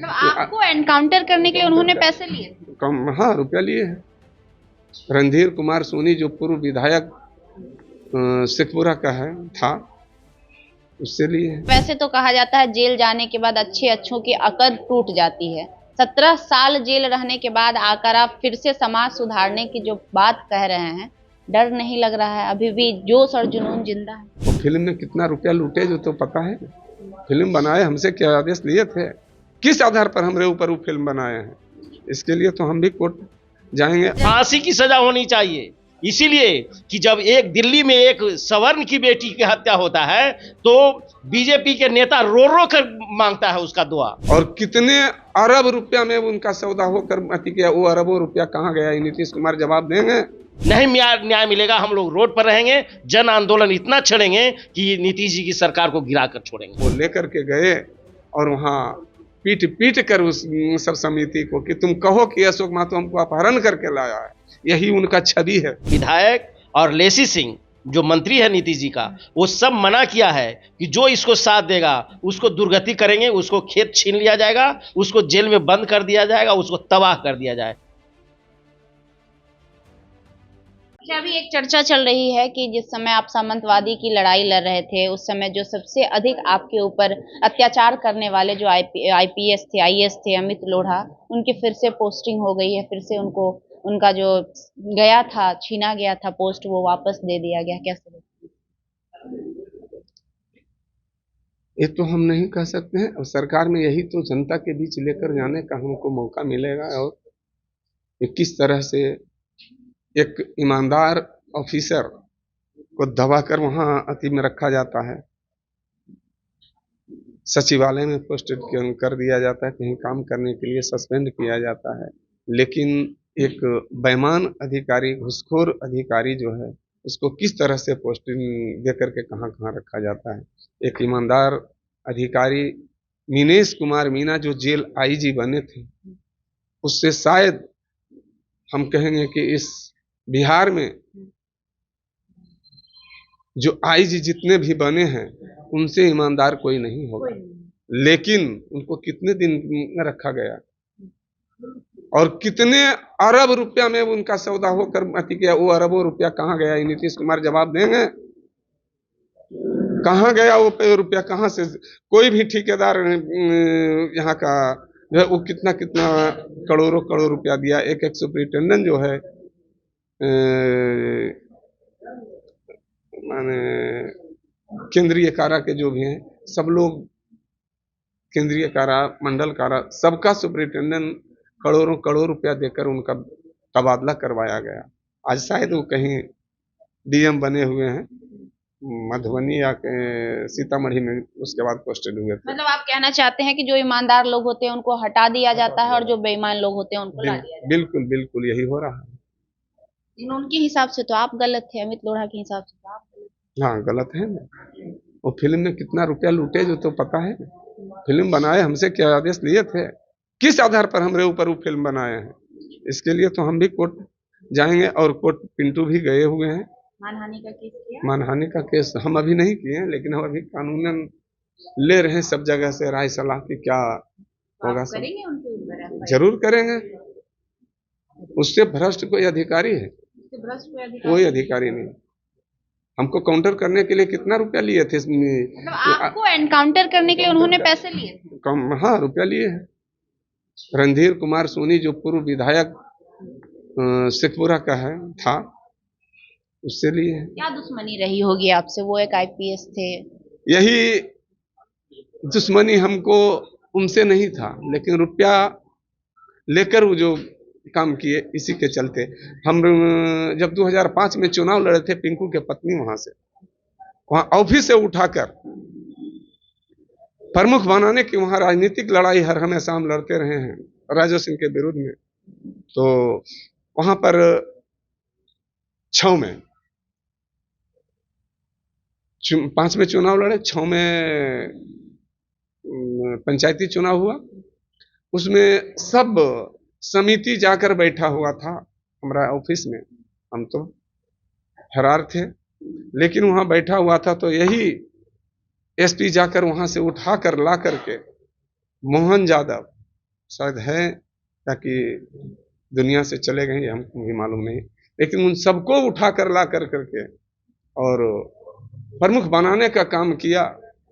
मतलब आपको एनकाउंटर करने के लिए उन्होंने पैसे लिए थे? कम, हाँ, रुपया लिए हैं। रणधीर कुमार सोनी जो पूर्व विधायक शेखपुरा का था, उससे लिए हैं। वैसे तो कहा जाता है जेल जाने के बाद अच्छे अच्छों की अकड़ टूट जाती है। 17 साल जेल रहने के बाद आकर आप फिर से समाज सुधारने की जो बात कह रहे हैं, डर नहीं लग रहा है? अभी भी जोश और जुनून जिंदा है? वो फिल्म में कितना रुपया लूटे जो तो पता है। फिल्म बनाए हमसे क्या आदेश लिए थे, किस आधार पर हमारे ऊपर वो फिल्म बनाए हैं, इसके लिए तो हम भी कोर्ट जाएंगे। फांसी की सजा होनी चाहिए, इसीलिए कि जब एक दिल्ली में एक सवर्ण की बेटी की हत्या होता है तो बीजेपी के नेता रो रो कर मांगता है उसका दुआ। और कितने अरब रुपया में उनका सौदा होकर अति किया, वो अरबों रुपया कहाँ गया, नीतीश कुमार जवाब देंगे। नहीं न्याय मिलेगा, हम लोग रोड पर रहेंगे, जन आंदोलन इतना छेड़ेंगे कि नीतीश जी की सरकार को गिरा कर छोड़ेंगे। वो लेकर के गए और वहाँ पीट पीट कर उस सब समिति को कि तुम कहो कि अशोक महतो हमको अपहरण करके लाया है, यही उनका छवि है। विधायक और लेसी सिंह जो मंत्री है नीतीश जी का, वो सब मना किया है कि जो इसको साथ देगा उसको दुर्गति करेंगे, उसको खेत छीन लिया जाएगा, उसको जेल में बंद कर दिया जाएगा, उसको तबाह कर दिया जाए। अच्छा, अभी एक चर्चा चल रही है कि जिस समय आप सामंतवादी की लड़ाई लड़ रहे थे, उस समय जो सबसे अधिक आपके ऊपर अत्याचार करने वाले जो आईपीएस थे, आईएएस थे, अमित लोढ़ा, उनकी फिर से पोस्टिंग हो गई है। फिर से उनको उनका जो गया था, छीना गया था पोस्ट, वो वापस दे दिया गया। कैसे? ये तो हम नहीं कह सकते हैं, और सरकार में यही तो जनता के बीच लेकर जाने का हमको मौका मिलेगा, और ये किस तरह से एक ईमानदार ऑफिसर को दबाकर वहां अति में रखा जाता है, सचिवालय में पोस्टेड कर दिया जाता है, कहीं काम करने के लिए सस्पेंड किया जाता है, लेकिन एक बेईमान अधिकारी, घूसखोर अधिकारी जो है, उसको किस तरह से पोस्टिंग देकर के कहां कहां रखा जाता है। एक ईमानदार अधिकारी मीनेश कुमार मीना जो जेल आईजी बने थे, उससे शायद हम कहेंगे कि इस बिहार में जो आईजी जितने भी बने हैं उनसे ईमानदार कोई नहीं होगा, लेकिन उनको कितने दिन में रखा गया और कितने अरब रुपया में उनका सौदा होकर अति किया, वो अरबों रुपया कहाँ गया, नीतीश कुमार जवाब देंगे। कहाँ गया वो रुपया, कहाँ से कोई भी ठेकेदार यहाँ का जो है वो कितना कितना करोड़ों करोड़ रुपया दिया। एक सुपरिटेंडेंट जो है माने केंद्रीय कारा के जो भी हैं, सब लोग केंद्रीय कारा, मंडल कारा, सबका सुपरिटेंडेंट करोड़ों करोड़ रुपया देकर उनका तबादला करवाया गया। आज शायद वो कहीं डीएम बने हुए हैं मधुबनी या सीतामढ़ी में, उसके बाद पोस्टेड हुए थे। मतलब आप कहना चाहते हैं कि जो ईमानदार लोग होते हैं उनको हटा दिया जाता है और जो बेईमान लोग होते हैं उनको ला दिया जाता है? बिल्कुल बिल्कुल यही हो रहा है। उनके हिसाब से तो आप गलत थे, अमित लोढ़ा के हिसाब से तो आप गलत थे। हाँ, गलत है ना। वो फिल्म में कितना रुपया लूटे जो तो पता है। फिल्म बनाए हमसे क्या आदेश लिए थे, किस आधार पर हमारे ऊपर वो फिल्म बनाए हैं, इसके लिए तो हम भी कोर्ट जाएंगे, और कोर्ट पिंटू भी गए हुए हैं। मानहानि का केस किया? मानहानि का केस हम अभी नहीं किए हैं, लेकिन हम अभी कानूनन ले रहे हैं सब जगह से राय सलाह की क्या होगा। सब करेंगे उनके ऊपर? जरूर करेंगे। उससे भ्रष्ट कोई अधिकारी है? कोई अधिकारी नहीं। हमको काउंटर करने के लिए कितना रुपया लिए थे? मतलब आपको एनकाउंटर करने के लिए उन्होंने पैसे लिए थे? कम, हाँ, रुपया लिए हैं। रणधीर कुमार सोनी जो पूर्व विधायक शेखपुरा का था, उससे लिए हैं। क्या दुश्मनी रही होगी आपसे? वो एक आईपीएस थे। यही दुश्मनी हमको उनसे नहीं था, लेकिन रुपया लेकर वो जो काम किए, इसी के चलते हम जब 2005 में चुनाव लड़े थे, पिंकू के पत्नी वहां ऑफिस से उठाकर प्रमुख बनाने की वहां राजनीतिक लड़ाई हर हमेशा हम लड़ते रहे हैं राजा सिंह के विरुद्ध में। तो वहां पर 6 में 5 में चुनाव लड़े, 6 में पंचायती चुनाव हुआ। उसमें सब समिति जाकर बैठा हुआ था हमारा ऑफिस में, हम तो फरार थे, लेकिन वहां बैठा हुआ था तो यही एसपी जाकर वहां से उठाकर ला करके मोहन यादव शायद है, ताकि दुनिया से चले गए हमको भी मालूम नहीं, लेकिन उन सबको उठा कर ला कर करके और प्रमुख बनाने का काम किया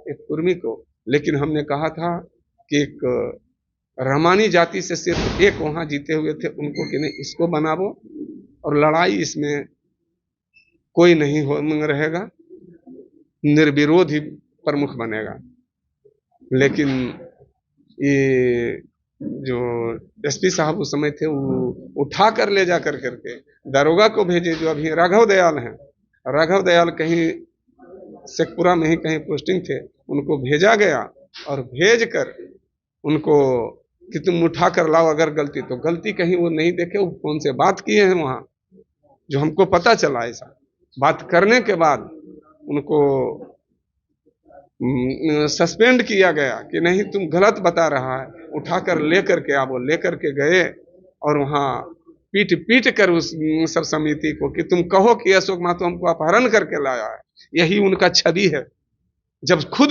एक कुर्मी को। लेकिन हमने कहा था कि एक रहमानी जाति से सिर्फ एक वहां जीते हुए थे, उनको कि नहीं इसको बनावो और लड़ाई इसमें कोई नहीं हो रहेगा, निर्विरोध ही प्रमुख बनेगा। लेकिन ये जो एसपी साहब उस समय थे वो उठा कर ले जा कर करके दारोगा को भेजे, जो अभी राघव दयाल हैं। राघव दयाल कहीं शेखपुरा में ही कहीं पोस्टिंग थे, उनको भेजा गया और भेज कर उनको कि तुम उठा कर लाओ, अगर गलती तो गलती कहीं वो नहीं देखे, वो कौन से बात किए हैं वहां, जो हमको पता चला। ऐसा बात करने के बाद उनको सस्पेंड किया गया कि नहीं तुम गलत बता रहा है, उठाकर लेकर के आप लेकर के गए और वहां पीट पीट कर उस सब समिति को कि तुम कहो कि अशोक महतो हमको अपहरण करके लाया है। यही उनका छवि है। जब खुद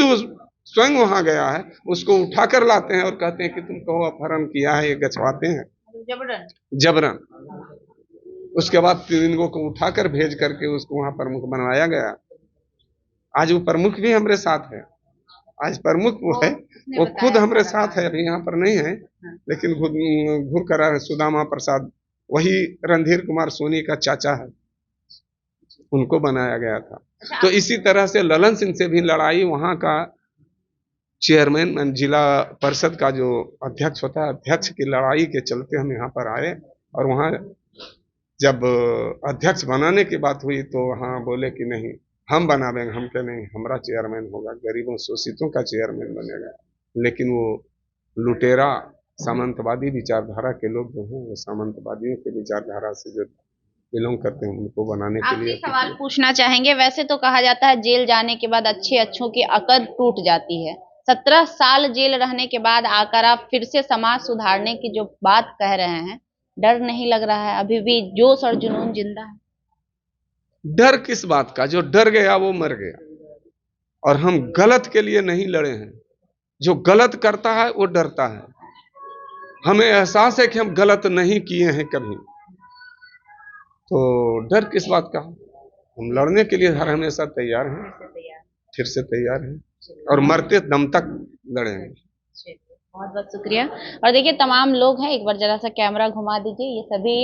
स्वयं वहां गया है, उसको उठाकर लाते हैं और कहते हैं कि तुम कहो अपहरण किया है, ये गचवाते हैं जबरन। उसके बाद तीनों को उठाकर भेज करके उसको वहां प्रमुख बनवाया गया। आज वो प्रमुख भी हमारे साथ है। आज प्रमुख वो है, वो खुद हमारे साथ है, अभी यहाँ पर नहीं है, लेकिन घूर कर आए। सुदामा प्रसाद, वही रणधीर कुमार सोनी का चाचा है, उनको बनाया गया था। तो इसी तरह से ललन सिंह से भी लड़ाई, वहां का चेयरमैन जिला परिषद का जो अध्यक्ष होता है, अध्यक्ष की लड़ाई के चलते हम यहाँ पर आए। और वहां जब अध्यक्ष बनाने की बात हुई तो वहां बोले कि नहीं हम बनावेंगे। हम कह नहीं, हमारा चेयरमैन होगा, गरीबों शोषितों का चेयरमैन बनेगा। लेकिन वो लुटेरा सामंतवादी विचारधारा के लोग जो हैं, वो सामंतवादियों के विचारधारा से जो बिलोंग करते हैं, उनको बनाने के लिए सवाल पूछना चाहेंगे। वैसे तो कहा जाता है जेल जाने के बाद अच्छे अच्छों की अकड़ टूट जाती है। 17 साल जेल रहने के बाद आकर आप फिर से समाज सुधारने की जो बात कह रहे हैं, डर नहीं लग रहा है? अभी भी जोश और जुनून जिंदा है? डर किस बात का? जो डर गया वो मर गया। और हम गलत के लिए नहीं लड़े हैं। जो गलत करता है वो डरता है। हमें एहसास है कि हम गलत नहीं किए हैं कभी, तो डर किस बात का? हम लड़ने के लिए हर हमेशा तैयार हैं, फिर से तैयार हैं और मरते दम तक लड़ेंगे। बहुत बहुत शुक्रिया। और देखिए तमाम लोग हैं, एक बार जरा सा कैमरा घुमा दीजिए। ये सभी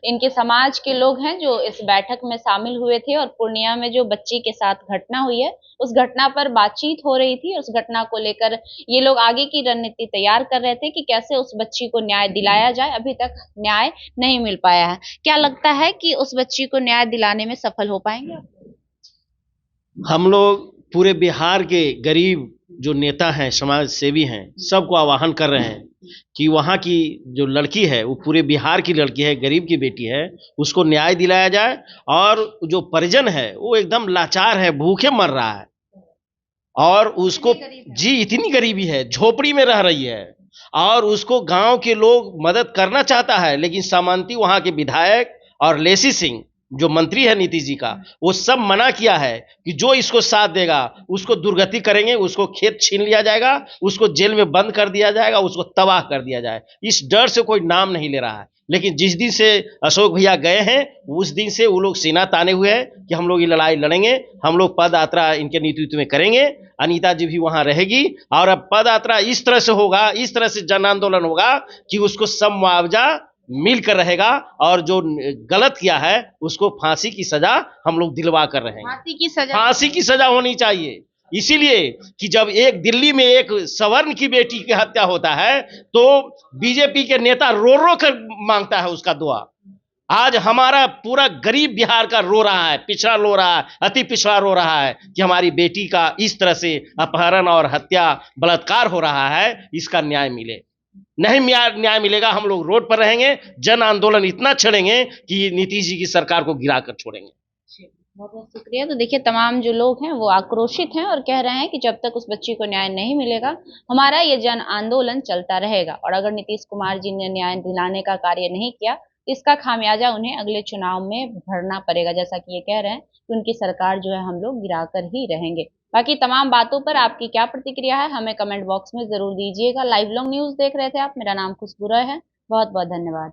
इनके समाज के लोग हैं जो इस बैठक में शामिल हुए थे और पूर्णिया में जो बच्ची के साथ घटना हुई है उस घटना पर बातचीत हो रही थी। उस घटना को लेकर ये लोग आगे की रणनीति तैयार कर रहे थे कि कैसे उस बच्ची को न्याय दिलाया जाए। अभी तक न्याय नहीं मिल पाया है। क्या लगता है कि उस बच्ची को न्याय दिलाने में सफल हो पाएंगे? हम लोग पूरे बिहार के गरीब जो नेता हैं, समाज सेवी हैं, सबको आह्वान कर रहे हैं कि वहाँ की जो लड़की है, वो पूरे बिहार की लड़की है, गरीब की बेटी है, उसको न्याय दिलाया जाए। और जो परिजन है वो एकदम लाचार है, भूखे मर रहा है और उसको जी इतनी गरीबी है, झोपड़ी में रह रही है और उसको गांव के लोग मदद करना चाहता है, लेकिन सामंती वहाँ के विधायक और लेसी सिंह जो मंत्री है नीतीश जी का, वो सब मना किया है कि जो इसको साथ देगा उसको दुर्गति करेंगे, उसको खेत छीन लिया जाएगा, उसको जेल में बंद कर दिया जाएगा, उसको तबाह कर दिया जाए। इस डर से कोई नाम नहीं ले रहा है। लेकिन जिस दिन से अशोक भैया गए हैं उस दिन से वो लोग सीना ताने हुए हैं कि हम लोग ये लड़ाई लड़ेंगे, हम लोग पद यात्रा इनके नेतृत्व में करेंगे, अनीता जी भी वहां रहेगी और अब पद यात्रा इस तरह से होगा, इस तरह से जन आंदोलन होगा कि उसको सब मुआवजा मिलकर रहेगा और जो गलत किया है उसको फांसी की सजा हम लोग दिलवा कर रहे हैं। फांसी की सजा होनी चाहिए। इसीलिए कि जब एक दिल्ली में एक सवर्ण की बेटी की हत्या होता है तो बीजेपी के नेता रो रो कर मांगता है उसका दुआ। आज हमारा पूरा गरीब बिहार का रो रहा है, पिछड़ा रो रहा है, अति पिछड़ा रो रहा है कि हमारी बेटी का इस तरह से अपहरण और हत्या बलात्कार हो रहा है, इसका न्याय मिले। नहीं न्याय मिलेगा, हम लोग रोड पर रहेंगे, जन आंदोलन इतना छेड़ेंगे कि नीतीश जी की सरकार को गिरा कर छोड़ेंगे। बहुत बहुत शुक्रिया। तो देखिए तमाम जो लोग हैं वो आक्रोशित हैं और कह रहे हैं कि जब तक उस बच्ची को न्याय नहीं मिलेगा हमारा ये जन आंदोलन चलता रहेगा। और अगर नीतीश कुमार जी ने न्याय दिलाने का कार्य नहीं किया तो इसका खामियाजा उन्हें अगले चुनाव में भरना पड़ेगा। जैसा कि ये कह रहे हैं कि उनकी सरकार जो है हम लोग गिरा कर ही रहेंगे। बाकी तमाम बातों पर आपकी क्या प्रतिक्रिया है हमें कमेंट बॉक्स में जरूर दीजिएगा। लाइव लॉन्ग न्यूज देख रहे थे आप, मेरा नाम खुशबू रॉय है। बहुत बहुत धन्यवाद।